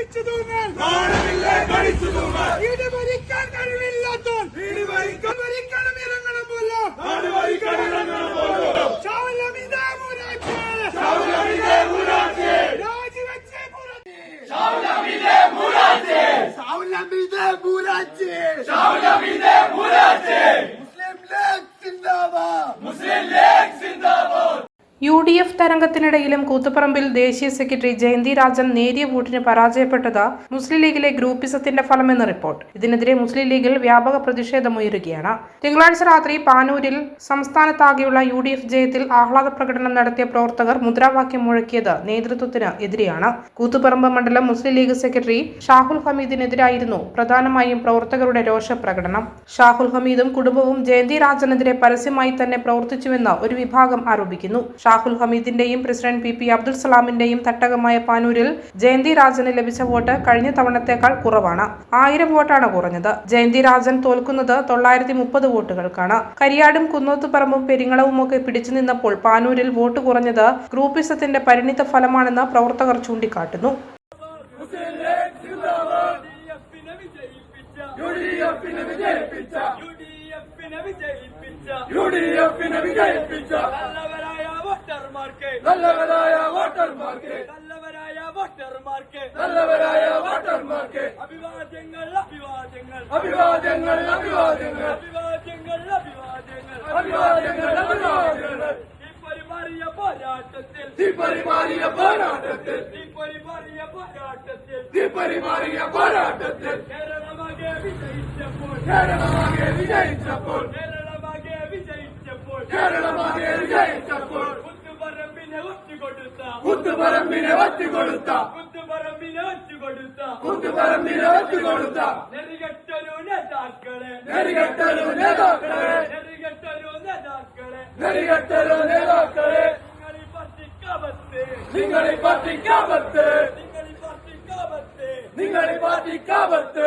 കടിച്ചു തൂങ്ങാൻ വീട് ഭരിക്കാൻ കഴിവില്ലാത്തോൻ ഭരിക്കണം ഇറങ്ങണം പോലോ UDF തരംഗത്തിനിടയിലും കൂത്തുപറമ്പിൽ ദേശീയ സെക്രട്ടറി ജയന്തി രാജൻ നേരിയ വോട്ടിന് പരാജയപ്പെട്ടത് മുസ്ലിം ലീഗിലെ ഗ്രൂപ്പിസത്തിന്റെ ഫലമെന്ന് റിപ്പോർട്ട്. ഇതിനെതിരെ മുസ്ലിം ലീഗിൽ വ്യാപക പ്രതിഷേധമുയരുകയാണ്. തിങ്കളാഴ്ച രാത്രി പാനൂരിൽ സംസ്ഥാനത്താകെയുള്ള UDF ജയത്തിൽ ആഹ്ലാദ പ്രകടനം നടത്തിയ പ്രവർത്തകർ മുദ്രാവാക്യം മുഴക്കിയത് നേതൃത്വത്തിന് എതിരെയാണ്. കൂത്തുപറമ്പ് മണ്ഡലം മുസ്ലിം ലീഗ് സെക്രട്ടറി ഷാഹുൽ ഹമീദിനെതിരായിരുന്നു പ്രധാനമായും പ്രവർത്തകരുടെ രോഷപ്രകടനം. ഷാഹുൽ ഹമീദും കുടുംബവും ജയന്തി രാജനെതിരെ പരസ്യമായി തന്നെ പ്രവർത്തിച്ചുവെന്ന് ഒരു വിഭാഗം ആരോപിക്കുന്നു. ഷാഹുൽ ഹമീദിന്റെയും പ്രസിഡന്റ് PP അബ്ദുൽ സലാമിന്റെയും തട്ടകമായ പാനൂരിൽ ജയന്തി രാജന് ലഭിച്ച വോട്ട് കഴിഞ്ഞ തവണത്തേക്കാൾ കുറവാണ്. 1000 വോട്ടാണ് കുറഞ്ഞത്. ജയന്തി രാജൻ തോൽക്കുന്നത് 930 വോട്ടുകൾക്കാണ്. കരിയാടും കുന്നോത്തുപറമ്പും പെരിങ്ങളവുമൊക്കെ പിടിച്ചു നിന്നപ്പോൾ പാനൂരിൽ വോട്ട് കുറഞ്ഞത് ഗ്രൂപ്പിസത്തിന്റെ പരിണിത ഫലമാണെന്ന് പ്രവർത്തകർ ചൂണ്ടിക്കാട്ടുന്നു. കുത്തുപറമ്പിനെ ഒറ്റുകൊടുത്ത നേതാക്കളെ നിങ്ങളീ പാർട്ടിക്കാപത്ത്